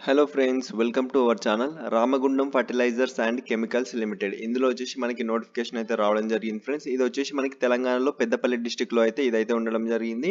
Hello friends, welcome to our channel Ramagundam fertilizers and chemicals limited. ఇందులో వచ్చేసి మనకి notification అయితే రావడం జరిగింది ఫ్రెండ్స్. ఇది వచ్చేసి మనకి తెలంగాణలో పెద్దపల్లి డిస్టిక్లో అయితే ఇదైతే ఉండడం జరిగింది.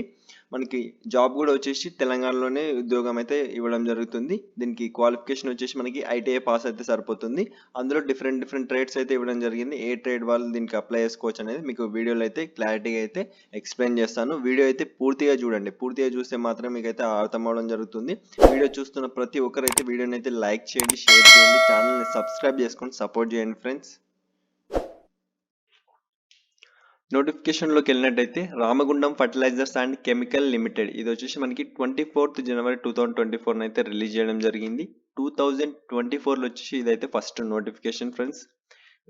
మనకి జాబ్ కూడా వచ్చేసి తెలంగాణలోనే ఉద్యోగం అయితే ఇవ్వడం జరుగుతుంది. దీనికి క్వాలిఫికేషన్ వచ్చేసి మనకి ఐటీఐ పాస్ అయితే సరిపోతుంది. అందులో డిఫరెంట్ ట్రేడ్స్ అయితే ఇవ్వడం జరిగింది. ఏ ట్రేడ్ వాళ్ళు దీనికి అప్లై చేసుకోవచ్చు అనేది మీకు వీడియోలో అయితే క్లారిటీగా అయితే ఎక్స్ప్లెయిన్ చేస్తాను. వీడియో అయితే పూర్తిగా చూడండి. పూర్తిగా చూస్తే మాత్రం మీకు అయితే అర్థం అవడం జరుగుతుంది. వీడియో చూస్తున్న ప్రతి ఒక్కరైతే వీడియోని అయితే లైక్ చేయండి, షేర్ చేయండి, ఛానల్ని సబ్స్క్రైబ్ చేసుకొని సపోర్ట్ చేయండి ఫ్రెండ్స్. నోటిఫికేషన్లోకి వెళ్ళినట్టయితే Ramagundam fertilizers and chemical limited, ఇది వచ్చేసి మనకి 24th జనవరి 2024 అయితే రిలీజ్ చేయడం జరిగింది. 2024లో వచ్చేసి ఇదైతే first notification friends.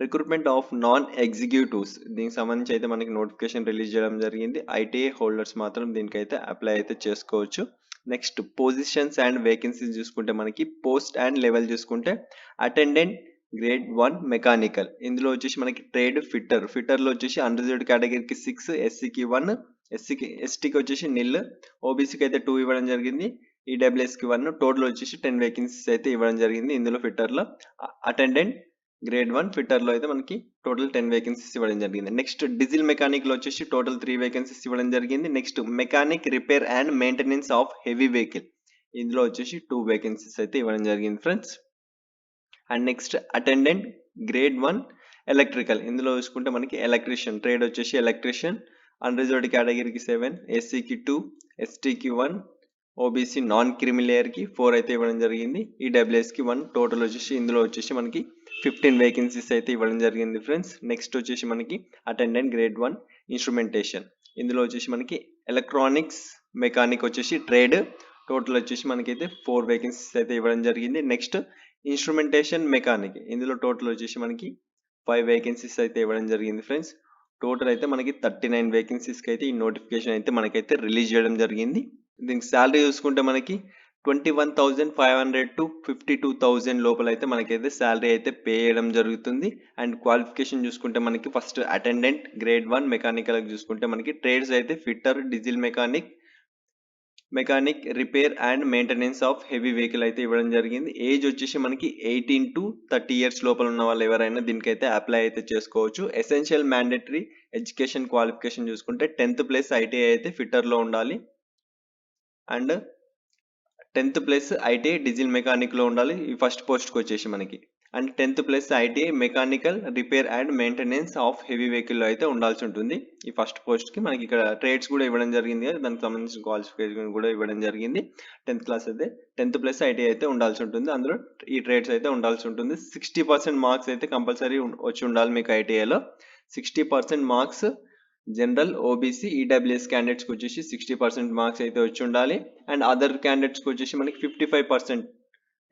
Recruitment of non executives, దీనికి సంబంధించి అయితే మనకి నోటిఫికేషన్ రిలీజ్ చేయడం జరిగింది. ఐటీఐ హోల్డర్స్ మాత్రం దీనికైతే అప్లై అయితే చేసుకోవచ్చు. నెక్స్ట్ పొజిషన్స్ అండ్ వేకెన్సీస్ చూసుకుంటే మనకి పోస్ట్ అండ్ లెవెల్ చూసుకుంటే అటెండెంట్ గ్రేడ్ 1 మెకానికల్, ఇందులో వచ్చేసి మనకి ట్రేడ్ ఫిట్టర్లో వచ్చేసి అన్రిజర్వ్డ్ కేటగిరీకి 6, ఎస్సీకి 1, ఎస్టీకి వచ్చేసి నిల్, ఓబీసీకి అయితే 2 ఇవ్వడం జరిగింది, ఈడబ్ల్యూఎస్కి 1, టోటల్ వచ్చేసి 10 వేకెన్సీస్ అయితే ఇవ్వడం జరిగింది. ఇందులో ఫిట్టర్లో అటెండెంట్ గ్రేడ్ 1 ఫిట్టర్లో అయితే మనకి టోటల్ 10 వేకెన్సీస్ ఇవ్వడం జరిగింది. నెక్స్ట్ డీజిల్ మెకానిక్లో వచ్చేసి టోటల్ 3 వేకెన్సీస్ ఇవ్వడం జరిగింది. Next mechanic repair and maintenance of heavy vehicle, ఇందులో వచ్చేసి 2 వేకెన్సీస్ అయితే ఇవ్వడం జరిగింది friends. And next attendant grade 1 electrical, ఇందులో చూసుకుంటే మనకి ఎలక్ట్రీషియన్ ట్రేడ్ వచ్చేసి ఎలక్ట్రీషియన్, అన్రిజర్వ్డ్ కేటగిరీకి 7, ఎస్సీకి 2, ఎస్టీకి 1, ఓబీసీ నాన్ క్రిమిలేయర్కి 4 అయితే ఇవ్వడం జరిగింది, ఈడబ్ల్యూఎస్కి 1, టోటల్ వచ్చేసి ఇందులో వచ్చేసి మనకి 15 వేకెన్సీస్ అయితే ఇవ్వడం జరిగింది ఫ్రెండ్స్. నెక్స్ట్ వచ్చేసి మనకి అటెండెంట్ గ్రేడ్ 1 ఇన్స్ట్రుమెంటేషన్, ఇందులో వచ్చేసి మనకి ఎలక్ట్రానిక్స్ మెకానిక్ వచ్చేసి ట్రేడ్, టోటల్ వచ్చేసి మనకైతే 4 వేకెన్సీస్ అయితే ఇవ్వడం జరిగింది. నెక్స్ట్ ఇన్స్ట్రుమెంటేషన్ మెకానిక్, ఇందులో టోటల్ వచ్చేసి మనకి 5 వేకెన్సీస్ అయితే ఇవ్వడం జరిగింది ఫ్రెండ్స్. టోటల్ అయితే మనకి 39 వేకెన్సీస్కి అయితే ఈ నోటిఫికేషన్ అయితే మనకైతే రిలీజ్ చేయడం జరిగింది. దీనికి శాలరీ చూసుకుంటే మనకి 21,500 to 52,000 లోపల అయితే మనకైతే శాలరీ అయితే పే చేయడం జరుగుతుంది. అండ్ క్వాలిఫికేషన్ చూసుకుంటే మనకి ఫస్ట్ అటెండెంట్ గ్రేడ్ 1 మెకానికల్ చూసుకుంటే మనకి ట్రేడ్స్ అయితే fitter, diesel mechanic repair and maintenance of heavy vehicle అయితే ఇవ్వడం జరిగింది. ఏజ్ వచ్చేసి మనకి 18 to 30 ఇయర్స్ లోపల ఉన్న వాళ్ళు ఎవరైనా దీనికైతే అప్లై అయితే చేసుకోవచ్చు. ఎసెన్షియల్ మ్యాండేటరీ ఎడ్యుకేషన్ క్వాలిఫికేషన్ చూసుకుంటే 10th ప్లస్ ఐటీఐ అయితే ఫిట్టర్లో ఉండాలి, and 10th plus ITI diesel మెకానిక్లో ఉండాలి ఈ ఫస్ట్ పోస్ట్కి వచ్చేసి మనకి. And 10th plus ITI mechanical repair and maintenance of heavy వెహికల్లో అయితే ఉండాల్సి ఉంటుంది ఈ ఫస్ట్ పోస్ట్కి. మనకి ఇక్కడ ట్రేడ్స్ కూడా ఇవ్వడం జరిగింది కదా, దానికి సంబంధించిన క్వాలిఫికేషన్ కూడా ఇవ్వడం జరిగింది. 10th క్లాస్ అయితే 10th ప్లస్ ఐటీఐ అయితే ఉండాల్సి ఉంటుంది, అందులో ఈ ట్రేడ్స్ అయితే ఉండాల్సి ఉంటుంది. 60% మార్క్స్ అయితే కంపల్సరీ వచ్చి ఉండాలి మీకు ఐటీఐలో. 60% మార్క్స్ జనరల్, ఓబీసీ, ఈడబ్ల్యూఎస్ క్యాండిడేట్స్కి వచ్చేసి 60% మార్క్స్ అయితే వచ్చి ఉండాలి. అండ్ అదర్ క్యాండిడేట్స్కి వచ్చేసి మనకి 55%,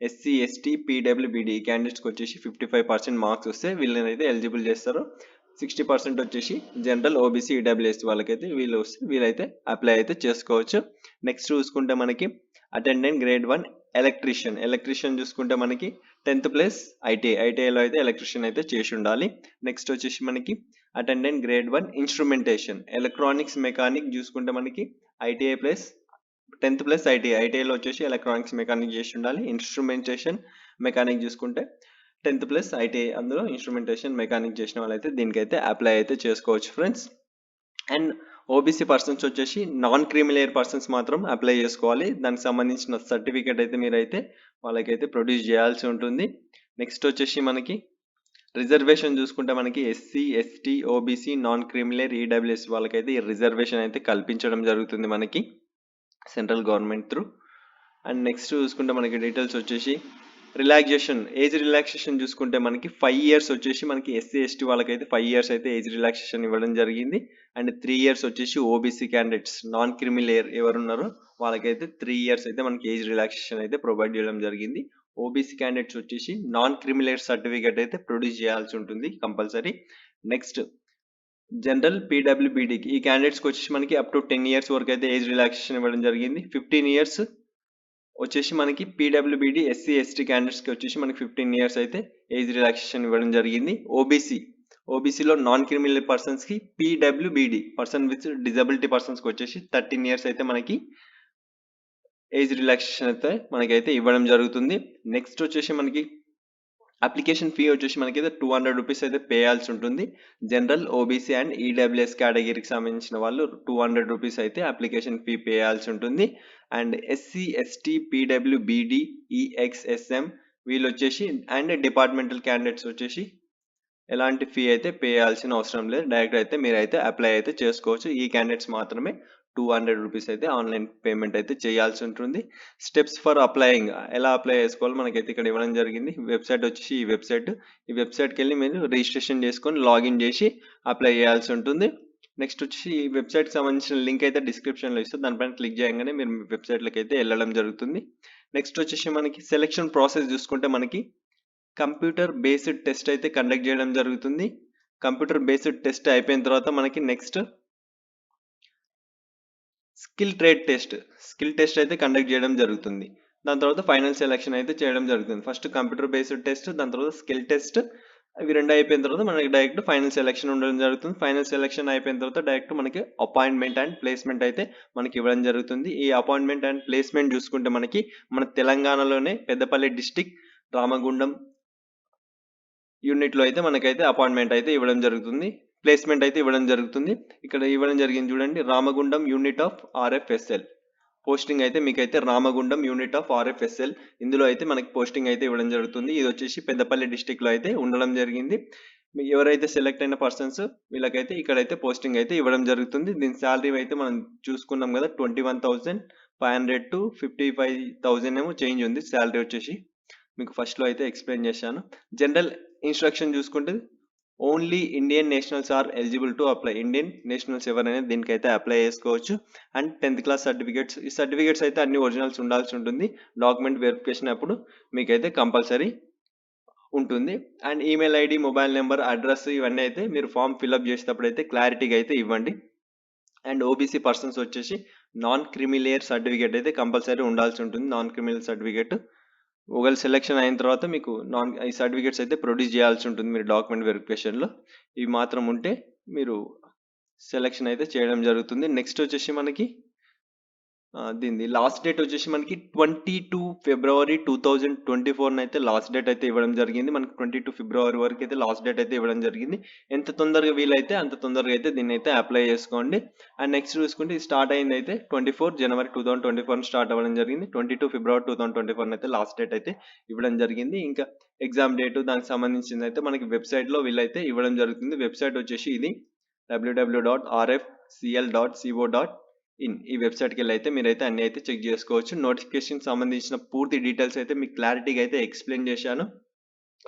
ఎస్సీ, ఎస్టీ, పీడబ్ల్యూబీడీ క్యాండిడేట్స్కి వచ్చేసి 55% మార్క్స్ వస్తే వీళ్ళని అయితే ఎలిజిబుల్ చేస్తారు. 60% వచ్చేసి జనరల్, ఓబీసీ, ఈడబ్ల్యూఎస్ వాళ్ళకైతే వీళ్ళు వస్తే వీళ్ళైతే అప్లై అయితే చేసుకోవచ్చు. నెక్స్ట్ చూసుకుంటే మనకి అటెండెంట్ గ్రేడ్ 1 ఎలక్ట్రీషియన్ చూసుకుంటే మనకి 10th ప్లస్ ఐటీఐలో అయితే ఎలక్ట్రీషియన్ అయితే చేసి ఉండాలి. నెక్స్ట్ వచ్చేసి మనకి attendant grade 1 instrumentation electronics mechanic చూసుకుంటే మనకి ఐటీఐ ప్లస్ 10th ప్లస్ ఐటీఐలో వచ్చేసి ఎలక్ట్రానిక్స్ మెకానిక్ చేసి ఉండాలి. ఇన్స్ట్రుమెంటేషన్ మెకానిక్ చూసుకుంటే 10th ప్లస్ ఐటీఐ, అందులో ఇన్స్ట్రుమెంటేషన్ మెకానిక్ చేసిన వాళ్ళైతే దీనికైతే అప్లై అయితే చేసుకోవచ్చు ఫ్రెండ్స్. అండ్ ఓబీసీ పర్సన్స్ వచ్చేసి నాన్ క్రిమిలేయర్ పర్సన్స్ మాత్రం అప్లై చేసుకోవాలి. దానికి సంబంధించిన సర్టిఫికేట్ అయితే మీరైతే వాళ్ళకైతే ప్రొడ్యూస్ చేయాల్సి ఉంటుంది. నెక్స్ట్ వచ్చేసి మనకి రిజర్వేషన్ చూసుకుంటే మనకి SC, ST, OBC, non creamy layer, EWS వాళ్ళకైతే ఈ రిజర్వేషన్ అయితే కల్పించడం జరుగుతుంది మనకి central government through. And next చూసుకుంటే మనకి డీటెయిల్స్ వచ్చేసి ఏజ్ రిలాక్సేషన్ చూసుకుంటే మనకి 5 years వచ్చేసి మనకి ఎస్సీ, ఎస్టీ వాళ్ళకైతే 5 years అయితే ఏజ్ రిలాక్సేషన్ ఇవ్వడం జరిగింది. అండ్ 3 years వచ్చేసి ఓబీసీ క్యాండిడేట్స్ నాన్ క్రిమిలేయర్ ఎవరున్నారో వాళ్ళకైతే 3 years అయితే మనకి ఏజ్ రిలాక్సేషన్ అయితే ప్రొవైడ్ చేయడం జరిగింది. ఓబీసీ క్యాండిడేట్స్ వచ్చేసి నాన్ క్రిమిలేయర్ సర్టిఫికేట్ అయితే ప్రొడ్యూస్ చేయాల్సి ఉంటుంది కంపల్సరీ. నెక్స్ట్ జనరల్, పీడబ్ల్యూబీడీకి ఈ క్యాండిడేట్స్కి వచ్చేసి మనకి అప్ టు 10 years వరకు అయితే ఏజ్ రిలాక్సేషన్ ఇవ్వడం జరిగింది. 15 years వచ్చేసి మనకి పీడబ్ల్యూబీడీ, ఎస్సీ, ఎస్టీ క్యాండిడేట్స్కి వచ్చేసి మనకి 15 years అయితే ఏజ్ రిలాక్సేషన్ ఇవ్వడం జరిగింది. ఓబీసీలో నాన్ క్రిమినల్ పర్సన్స్కి పీడబ్ల్యూబీడీ పర్సన్ విత్ డిజబిలిటీ పర్సన్స్కి వచ్చేసి 13 years అయితే మనకి ఏజ్ రిలాక్సేషన్ అయితే మనకైతే ఇవ్వడం జరుగుతుంది. నెక్స్ట్ వచ్చేసి మనకి అప్లికేషన్ ఫీ వచ్చేసి మనకైతే 200 రూపీస్ అయితే పే చేయాల్సి ఉంటుంది. జనరల్, ఓబీసీ అండ్ ఈడబ్ల్యూఎస్ కేటగిరీకి సంబంధించిన వాళ్ళు 200 రూపీస్ అయితే అప్లికేషన్ ఫీ పే చేయాల్సి ఉంటుంది. And SC, ST, PW, BD, EXSM వీళ్ళు వచ్చేసి అండ్ డిపార్ట్మెంటల్ క్యాండిడేట్స్ వచ్చేసి ఎలాంటి ఫీ అయితే పే చేయాల్సిన అవసరం లేదు. డైరెక్ట్ అయితే మీరైతే అప్లై అయితే చేసుకోవచ్చు. ఈ క్యాండిడేట్స్ మాత్రమే 200 రూపీస్ అయితే ఆన్లైన్ పేమెంట్ అయితే చేయాల్సి ఉంటుంది. స్టెప్స్ ఫర్ అప్లయింగ్, ఎలా అప్లై చేసుకోవాలో మనకైతే ఇక్కడ ఇవ్వడం జరిగింది. వెబ్సైట్ వచ్చేసి ఈ వెబ్సైట్కి వెళ్ళి మీరు రిజిస్ట్రేషన్ చేసుకొని లాగిన్ చేసి అప్లై చేయాల్సి ఉంటుంది. నెక్స్ట్ వచ్చి ఈ వెబ్సైట్కి సంబంధించిన లింక్ అయితే డిస్క్రిప్షన్లో ఇస్తే దానిపైన క్లిక్ చేయగానే మీరు వెబ్సైట్లోకి అయితే వెళ్ళడం జరుగుతుంది. నెక్స్ట్ వచ్చేసి మనకి సెలెక్షన్ ప్రాసెస్ చూసుకుంటే మనకి కంప్యూటర్ బేస్డ్ టెస్ట్ అయితే కండక్ట్ చేయడం జరుగుతుంది. కంప్యూటర్ బేస్డ్ టెస్ట్ అయిపోయిన తర్వాత మనకి నెక్స్ట్ స్కిల్ టెస్ట్ అయితే కండక్ట్ చేయడం జరుగుతుంది. దాని తర్వాత ఫైనల్ సెలెక్షన్ అయితే చేయడం జరుగుతుంది. ఫస్ట్ కంప్యూటర్ బేస్డ్ టెస్ట్, దాని తర్వాత స్కిల్ టెస్ట్, ఇవి రెండు అయిపోయిన తర్వాత మనకి డైరెక్ట్ ఫైనల్ సెలెక్షన్ ఉండడం జరుగుతుంది. ఫైనల్ సెలెక్షన్ అయిపోయిన తర్వాత డైరెక్ట్ మనకి అపాయింట్మెంట్ అండ్ ప్లేస్మెంట్ అయితే మనకి ఇవ్వడం జరుగుతుంది. ఈ అపాయింట్మెంట్ అండ్ ప్లేస్మెంట్ చూసుకుంటే మనకి మన తెలంగాణలోనే పెద్దపల్లి డిస్టిక్ రామగుండం యూనిట్లో అయితే మనకైతే అపాయింట్మెంట్ అయితే ఇవ్వడం జరుగుతుంది. ప్లేస్మెంట్ అయితే ఇవ్వడం జరుగుతుంది. ఇక్కడ ఇవ్వడం జరిగింది చూడండి, Ramagundam unit of RFSL posting అయితే మీకైతే రామగుండం యూనిట్ ఆఫ్ ఆర్ఎఫ్ఎస్ఎల్ ఇందులో అయితే మనకి పోస్టింగ్ అయితే ఇవ్వడం జరుగుతుంది. ఇది వచ్చేసి పెద్దపల్లి డిస్టిక్లో అయితే ఉండడం జరిగింది. ఎవరైతే సెలెక్ట్ అయిన పర్సన్స్ వీళ్ళకైతే ఇక్కడైతే పోస్టింగ్ అయితే ఇవ్వడం జరుగుతుంది. దీని శాలరీ అయితే మనం చూసుకున్నాం కదా, 21,500 to 55,000 ఏమో చేంజ్ ఉంది శాలరీ వచ్చేసి. మీకు ఫస్ట్లో అయితే ఎక్స్ప్లెయిన్ చేశాను. జనరల్ ఇన్స్ట్రక్షన్ చూసుకుంటే only Indian nationals are eligible to apply. Indian nationals ఎవరైనా దీనికైతే అప్లై చేసుకోవచ్చు. అండ్ 10th క్లాస్ సర్టిఫికేట్స్, ఈ సర్టిఫికేట్స్ అయితే అన్ని ఒరిజినల్స్ ఉండాల్సి ఉంటుంది. డాక్యుమెంట్ వెరిఫికేషన్ అప్పుడు మీకైతే కంపల్సరీ ఉంటుంది. And email ID, mobile number, address ఇవన్నీ అయితే మీరు ఫామ్ ఫిల్అప్ చేసేటప్పుడు అయితే క్లారిటీగా అయితే ఇవ్వండి. అండ్ ఓబీసీ పర్సన్స్ వచ్చేసి నాన్ క్రిమిలేయర్ సర్టిఫికేట్ అయితే కంపల్సరీ ఉండాల్సి ఉంటుంది. నాన్ క్రిమినల్ సర్టిఫికేట్ ఒకవేళ సెలెక్షన్ అయిన తర్వాత మీకు ఈ సర్టిఫికేట్స్ అయితే ప్రొడ్యూస్ చేయాల్సి ఉంటుంది మీరు డాక్యుమెంట్ వెరిఫికేషన్లో. ఇవి మాత్రం ఉంటే మీరు సెలెక్షన్ అయితే చేయడం జరుగుతుంది. నెక్స్ట్ వచ్చేసి మనకి దీని లాస్ట్ డేట్ వచ్చేసి మనకి 22 ఫిబ్రవరి 2024 అయితే లాస్ట్ డేట్ అయితే ఇవ్వడం జరిగింది. మనకి 22 ఫిబ్రవరి వరకు అయితే లాస్ట్ డేట్ అయితే ఇవ్వడం జరిగింది. ఎంత తొందరగా వీలైతే అంత తొందరగా అయితే దీన్ని అయితే అప్లై చేసుకోండి. అండ్ నెక్స్ట్ చూసుకుంటే ఇది స్టార్ట్ అయింది అయితే 24 జనవరి 2024 స్టార్ట్ అవ్వడం జరిగింది. 22 ఫిబ్రవరి 2024 అయితే లాస్ట్ డేట్ అయితే ఇవ్వడం జరిగింది. ఇంకా ఎగ్జామ్ డేట్ దానికి సంబంధించింది అయితే మనకి వెబ్సైట్లో వీళ్ళైతే ఇవ్వడం జరుగుతుంది. వెబ్సైట్ వచ్చేసి ఇది www.rfcl.co.in. ఈ వెబ్సైట్కి వెళ్ళి అయితే మీరైతే అన్ని అయితే చెక్ చేసుకోవచ్చు. నోటిఫికేషన్ సంబంధించిన పూర్తి డీటెయిల్స్ అయితే మీకు క్లారిటీగా అయితే ఎక్స్ప్లెయిన్ చేశాను.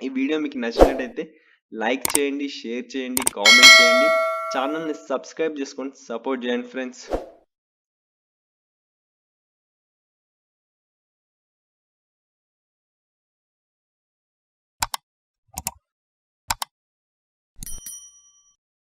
ఈ వీడియో మీకు నచ్చినట్టయితే లైక్ చేయండి, షేర్ చేయండి, కామెంట్ చేయండి, ఛానల్ని సబ్స్క్రైబ్ చేసుకొని సపోర్ట్ చేయండి ఫ్రెండ్స్.